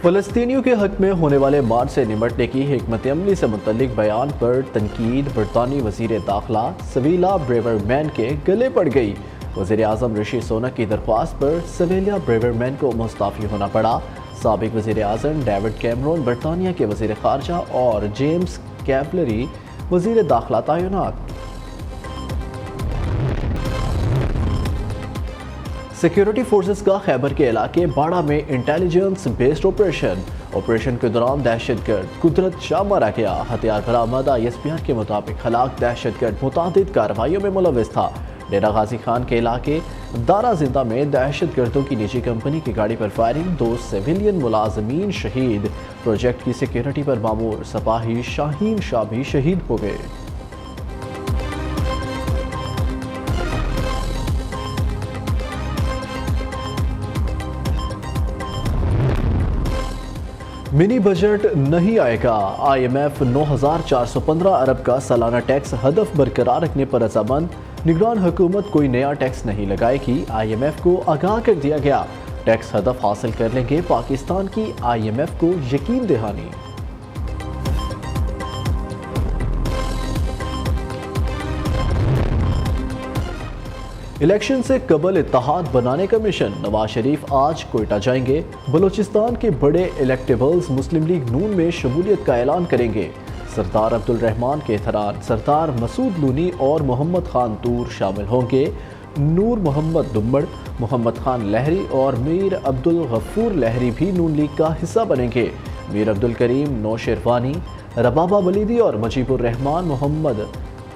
فلسطینیوں کے حق میں ہونے والے مار سے نمٹنے کی حکمت عملی سے متعلق بیان پر تنقید برطانوی وزیر داخلہ سویلا بریورمین کے گلے پڑ گئی۔ وزیر اعظم رشی سونک کی درخواست پر سویلا بریورمین کو مستعفی ہونا پڑا۔ سابق وزیر اعظم ڈیوڈ کیمرون برطانیہ کے وزیر خارجہ اور جیمز کیولری وزیر داخلہ تعینات۔ سیکیورٹی فورسز کا خیبر کے علاقے باڑہ میں انٹیلیجنس بیسڈ آپریشن کے دوران دہشت گرد قدرت شاہ مارا گیا۔ ہتھیار برآمد ISPR کے مطابق ہلاک دہشت گرد متعدد کارروائیوں میں ملوث تھا۔ ڈیرہ غازی خان کے علاقے دارا زندہ میں دہشت گردوں کی نجی کمپنی کی گاڑی پر فائرنگ، 2 سویلین ملازمین شہید۔ پروجیکٹ کی سیکیورٹی پر مامور سپاہی شاہین شاہ بھی شہید ہو گئے۔ منی بجٹ نہیں آئے گا۔ IMF 9,415 ارب کا سالانہ ٹیکس ہدف برقرار رکھنے پر رضامند۔ نگران حکومت کوئی نیا ٹیکس نہیں لگائے گی، IMF کو آگاہ کر دیا گیا۔ ٹیکس ہدف حاصل کر لیں گے پاکستان کی IMF کو یقین دہانی۔ الیکشن سے قبل اتحاد بنانے کا مشن، نواز شریف آج کوئٹہ جائیں گے۔ بلوچستان کے بڑے الیکٹیبلز مسلم لیگ نون میں شمولیت کا اعلان کریں گے۔ سردار عبدالرحمان کیتھران، سردار مسعود لونی اور محمد خان تور شامل ہوں گے۔ نور محمد دمڑ، محمد خان لہری اور میر عبدالغفور لہری بھی نون لیگ کا حصہ بنیں گے۔ میر عبدالکریم نوشیروانی، ربابہ ولیدی اور مجیب الرحمان محمد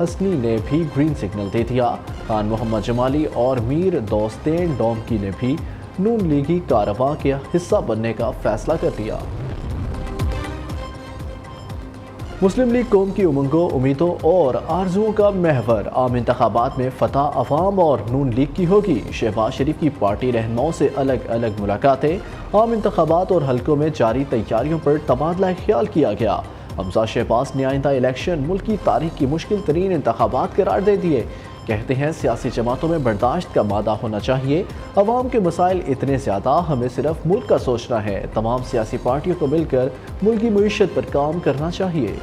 حسنی نے بھی گرین سگنل دے دیا۔ خان محمد جمالی اور میر دوستین ڈومکی نے بھی نون لیگی کاررواں کے حصہ بننے کا فیصلہ کر لیا۔ مسلم لیگ قوم کی امنگوں، امیدوں اور آرزوؤں کا محور، عام انتخابات میں فتح عوام اور نون لیگ کی ہوگی۔ شہباز شریف کی پارٹی رہنماؤں سے الگ الگ ملاقاتیں، عام انتخابات اور حلقوں میں جاری تیاریوں پر تبادلہ خیال کیا گیا۔ حمزہ شہباز نے آئندہ الیکشن ملک کی تاریخ کی مشکل ترین انتخابات قرار دے دیے۔ کہتے ہیں سیاسی جماعتوں میں برداشت کا مادہ ہونا چاہیے۔ عوام کے مسائل اتنے زیادہ، ہمیں صرف ملک کا سوچنا ہے۔ تمام سیاسی پارٹیوں کو مل کر ملک کی معیشت پر کام کرنا چاہیے۔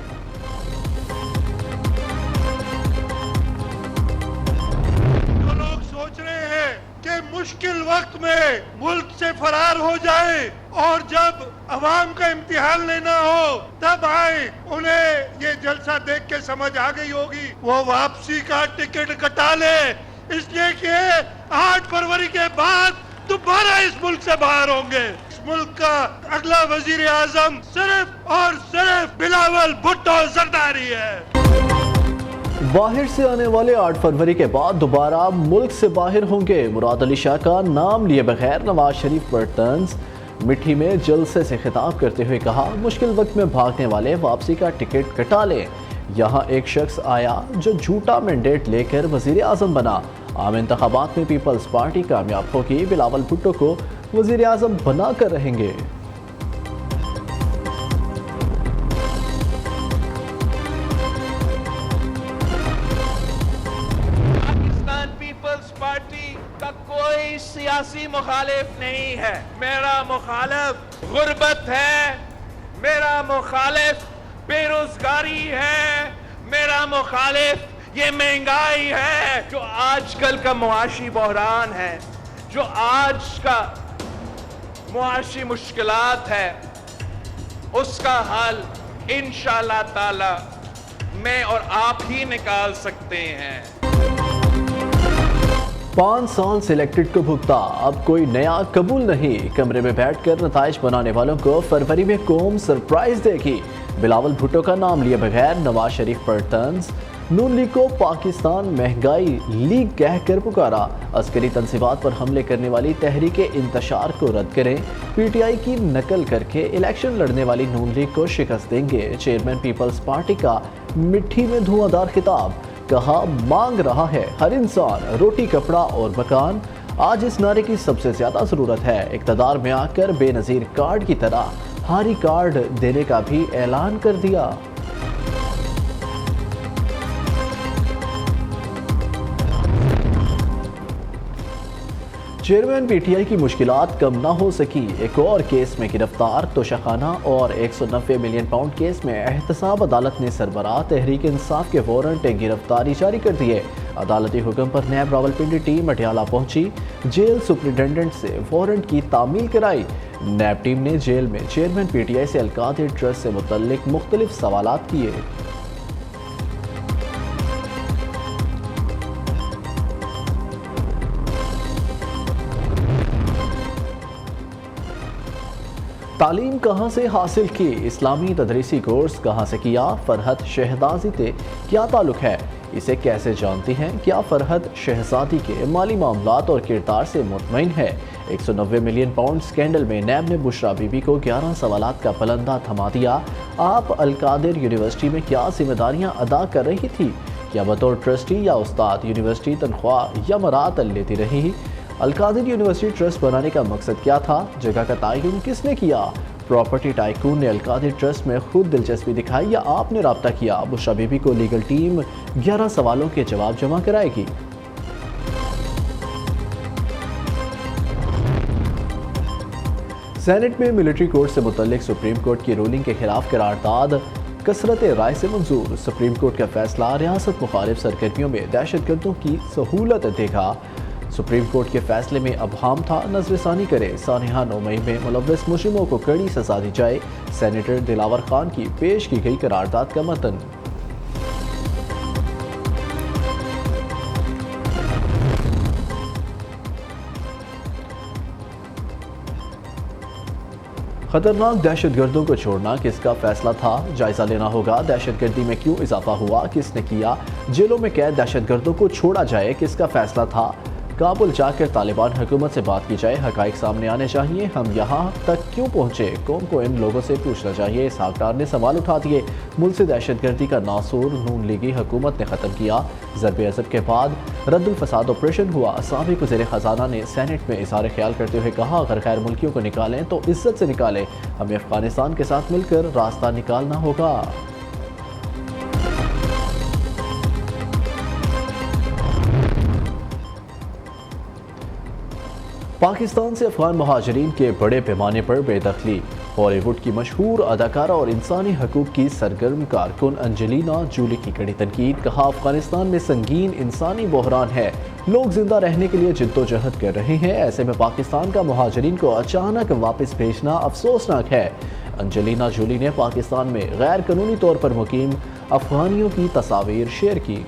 جو لوگ سوچ رہے ہیں کہ مشکل وقت میں ملک سے فرار ہو جائے اور جب عوام کا امتحان لینا ہو تب آئے، انہیں یہ جلسہ دیکھ کے سمجھ آ گئی ہوگی، وہ واپسی کا ٹکٹ کٹا لے، اس لیے کہ 8 فروری کے بعد دوبارہ اس ملک سے باہر ہوں گے۔ اس ملک کا اگلا وزیر اعظم صرف اور صرف بلاول بھٹو زرداری ہے۔ باہر سے آنے والے 8 فروری کے بعد دوبارہ ملک سے باہر ہوں گے۔ مراد علی شاہ کا نام لیے بغیر نواز شریف پر طنز۔ مٹھی میں جلسے سے خطاب کرتے ہوئے کہا، مشکل وقت میں بھاگنے والے واپسی کا ٹکٹ کٹا لیں۔ یہاں ایک شخص آیا جو جھوٹا مینڈیٹ لے کر وزیر اعظم بنا۔ عام انتخابات میں پیپلز پارٹی کامیاب ہوگی، بلاول بھٹو کو وزیر اعظم بنا کر رہیں گے۔ کوئی سیاسی مخالف نہیں ہے، میرا مخالف غربت ہے، میرا مخالف بے روزگاری ہے، میرا مخالف یہ مہنگائی ہے، جو آج کل کا معاشی بحران ہے، جو آج کا معاشی مشکلات ہے، اس کا حل انشاءاللہ تعالی میں اور آپ ہی نکال سکتے ہیں۔ 5 سال سے الیکٹڈ کو بھگتا، اب کوئی نیا قبول نہیں۔ کمرے میں بیٹھ کر نتائج بنانے والوں کو فروری میں قوم سرپرائز دے گی۔ بلاول بھٹو کا نام لیے بغیر نواز شریف پر طنز۔ نون لیگ کو پاکستان مہنگائی لیگ کہہ کر پکارا۔ عسکری تنصیبات پر حملے کرنے والی تحریک انتشار کو رد کریں۔ PTI کی نقل کر کے الیکشن لڑنے والی نون لیگ کو شکست دیں گے۔ چیئرمین پیپلز پارٹی کا مٹھی میں دھواں دار خطاب، کہا مانگ رہا ہے ہر انسان روٹی، کپڑا اور مکان۔ آج اس نعرے کی سب سے زیادہ ضرورت ہے۔ اقتدار میں آ کر بے نظیر کارڈ کی طرح ہاری کارڈ دینے کا بھی اعلان کر دیا۔ چیئرمین پی ٹی آئی کی مشکلات کم نہ ہو سکی، ایک اور کیس میں گرفتار، توشخانہ اور 190 ملین پاؤنڈ کیس میں احتساب عدالت نے سربراہ تحریک انصاف کے وارنٹ گرفتاری جاری کر دیے۔ عدالتی حکم پر نیب راولپنڈی ٹیم اٹیالہ پہنچی، جیل سپرنٹینڈنٹ سے وارنٹ کی تعمیل کرائی۔ نیب ٹیم نے جیل میں چیئرمین پی ٹی آئی سے القادر ٹرسٹ سے متعلق مختلف سوالات کیے۔ تعلیم کہاں سے حاصل کی، اسلامی تدریسی کورس کہاں سے کیا، فرحت شہزادی سے کیا تعلق ہے، اسے کیسے جانتی ہیں، کیا فرحت شہزادی کے مالی معاملات اور کردار سے مطمئن ہے۔ 190 ملین پاؤنڈ سکینڈل میں نیب نے بشرا بی بی کو 11 سوالات کا پلندہ تھما دیا۔ آپ القادر یونیورسٹی میں کیا ذمہ داریاں ادا کر رہی تھی، کیا بطور ٹرسٹی یا استاد یونیورسٹی تنخواہ یا مراتب لیتی رہی، القادر یونیورسٹی ٹرسٹ بنانے کا مقصد کیا تھا، جگہ کا تعین کس نے کیا، پراپرٹی ٹائکون نے القادر ٹرسٹ میں خود دلچسپی دکھائی یا آپ نے رابطہ کیا۔ بشرا بی بی کو لیگل ٹیم 11 سوالوں کے جواب جمع کرائے گی۔ سینٹ میں ملٹری کورٹ سے متعلق سپریم کورٹ کی رولنگ کے خلاف قرارداد کثرت رائے سے منظور۔ سپریم کورٹ کا فیصلہ ریاست مخالف سرگرمیوں میں دہشت گردوں کی سہولت دے گا۔ سپریم کورٹ کے فیصلے میں ابہام تھا، نظر ثانی کرے۔ سانحہ 9 مئی میں ملوث مجرموں کو کڑی سزا دی جائے، سینیٹر دلاور خان کی پیش کی گئی قرارداد کا متن۔ خطرناک دہشت گردوں کو چھوڑنا کس کا فیصلہ تھا، جائزہ لینا ہوگا۔ دہشت گردی میں کیوں اضافہ ہوا، کس نے کیا، جیلوں میں قید دہشت گردوں کو چھوڑا جائے، کس کا فیصلہ تھا۔ کابل جا کر طالبان حکومت سے بات کی جائے، حقائق سامنے آنے چاہیے، ہم یہاں تک کیوں پہنچے، قوم کو ان لوگوں سے پوچھنا چاہیے۔ اسحاق ڈار نے سوال اٹھا دیے، ملک سے دہشت گردی کا ناسور نون لیگی حکومت نے ختم کیا، ضرب عضب کے بعد رد الفساد آپریشن ہوا۔ سابق وزیر خزانہ نے سینٹ میں اظہار خیال کرتے ہوئے کہا، اگر غیر ملکیوں کو نکالیں تو عزت سے نکالیں، ہمیں افغانستان کے ساتھ مل کر راستہ نکالنا ہوگا۔ پاکستان سے افغان مہاجرین کے بڑے پیمانے پر بے دخلی، ہالی ووڈ کی مشہور اداکارہ اور انسانی حقوق کی سرگرم کارکن انجلینا جولی کی کڑی تنقید، کہا افغانستان میں سنگین انسانی بحران ہے، لوگ زندہ رہنے کے لیے جدوجہد کر رہے ہیں، ایسے میں پاکستان کا مہاجرین کو اچانک واپس بھیجنا افسوسناک ہے۔ انجلینا جولی نے پاکستان میں غیر قانونی طور پر مقیم افغانیوں کی تصاویر شیئر کی۔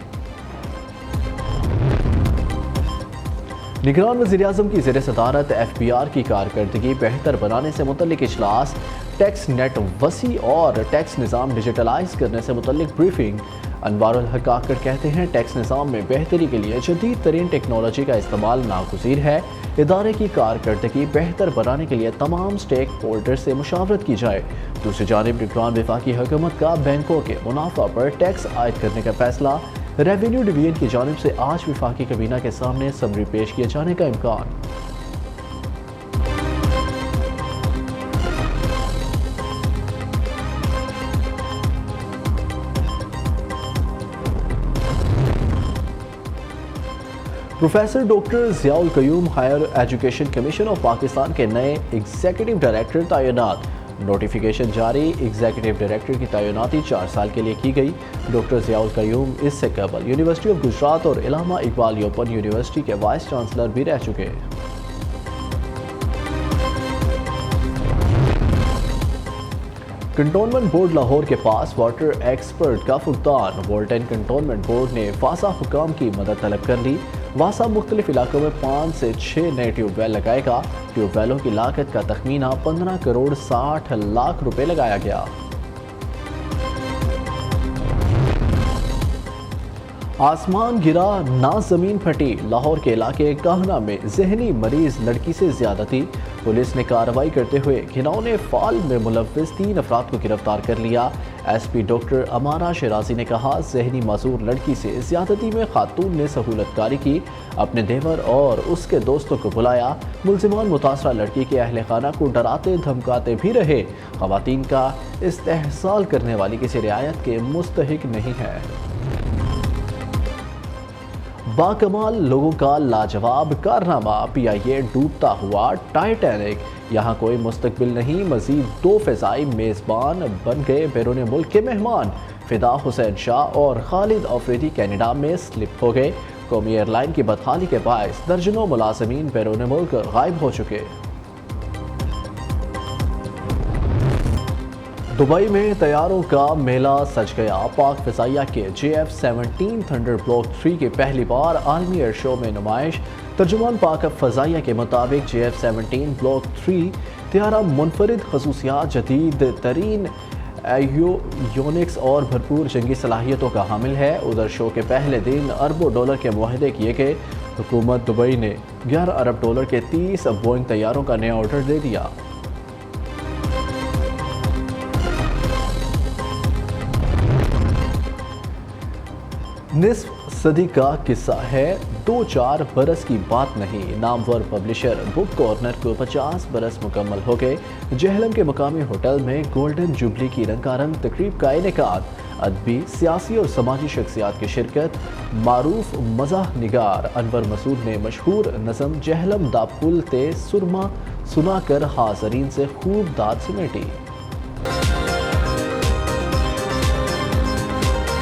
نگران وزیراعظم کی زیر صدارت ایف بی آر کی کارکردگی بہتر بنانے سے متعلق اجلاس، ٹیکس نیٹ وسیع اور ٹیکس نظام ڈیجیٹلائز کرنے سے متعلق بریفنگ۔ انوار الحق کاکڑ کہتے ہیں، ٹیکس نظام میں بہتری کے لیے جدید ترین ٹیکنالوجی کا استعمال ناگزیر ہے، ادارے کی کارکردگی بہتر بنانے کے لیے تمام سٹیک ہولڈر سے مشاورت کی جائے۔ دوسری جانب نگران وفاقی حکومت کا بینکوں کے منافع پر ٹیکس عائد کرنے کا فیصلہ، ریونیو ڈویژن کی جانب سے آج وفاقی کابینہ کے سامنے سمری پیش کیے جانے کا امکان۔ Professor doctor Zia ul-Qayyum higher education commission of Pakistan کے نئے ایگزیکٹو ڈائریکٹر تعینات، نوٹیفیکیشن جاری، ایگزیکٹو ڈائریکٹر کی تعیناتی 4 سال کے لیے کی گئی۔ ڈاکٹر ضیاء القیوم اس سے قبل یونیورسٹی آف گجرات اور علامہ اقبال اوپن یونیورسٹی کے وائس چانسلر بھی رہ چکے۔ کنٹونمنٹ بورڈ لاہور کے پاس واٹر ایکسپرٹ کا فقدان، والٹن کنٹونمنٹ بورڈ نے واسا حکام کی مدد طلب کر لی۔ واسا مختلف علاقوں میں 5 سے 6 نئے ٹیوب ویل لگائے گا، ٹیوب ویلوں کی لاگت کا تخمینہ 15 کروڑ 60 لاکھ روپے لگایا گیا۔ آسمان گرا نہ زمین پھٹی، لاہور کے علاقے کاہنہ میں ذہنی مریض لڑکی سے زیادتی، پولیس نے کارروائی کرتے ہوئے گھناؤنے فعل میں ملوث 3 افراد کو گرفتار کر لیا۔ ایس پی ڈاکٹر امارہ شیرازی نے کہا، ذہنی معذور لڑکی سے زیادتی میں خاتون نے سہولت کاری کی، اپنے دیور اور اس کے دوستوں کو بلایا، ملزمان متاثرہ لڑکی کے اہل خانہ کو ڈراتے دھمکاتے بھی رہے، خواتین کا استحصال کرنے والی کسی رعایت کے مستحق نہیں ہے۔ باکمال لوگوں کا لاجواب کارنامہ PIA ڈوبتا ہوا ٹائٹینک، یہاں کوئی مستقبل نہیں، مزید 2 فضائی میزبان بن گئے بیرون ملک کے مہمان، فدا حسین شاہ اور خالد آفریدی کینیڈا میں سلپ ہو گئے، قومی ایئر لائن کی بدحالی کے باعث درجنوں ملازمین بیرون ملک غائب ہو چکے۔ دبئی میں طیاروں کا میلہ سج گیا، پاک فضائیہ کے JF-17 تھنڈر بلاک 3 کی پہلی بار عالمی ایئر شو میں نمائش۔ ترجمان پاک فضائیہ کے مطابق JF-17 بلاک 3 طیارہ منفرد خصوصیات، جدید ترین ایویونکس اور بھرپور جنگی صلاحیتوں کا حامل ہے۔ ادھر شو کے پہلے دن اربوں ڈالر کے معاہدے کیے گئے۔ حکومت دبئی نے 11 ارب ڈالر کے 30 بوئنگ طیاروں کا نیا آرڈر دے دیا۔ نصف صدی کا قصہ ہے، 2-4 برس کی بات نہیں۔ نامور پبلشر بک کارنر کو 50 برس مکمل ہو گئے۔ جہلم کے مقامی ہوٹل میں گولڈن جوبلی کی رنگارنگ تقریب کا انعقاد، ادبی، سیاسی اور سماجی شخصیات کی شرکت۔ معروف مزاح نگار انور مسعود نے مشہور نظم جہلم دا پل تے سرما سنا کر حاضرین سے خوب داد سمیٹی۔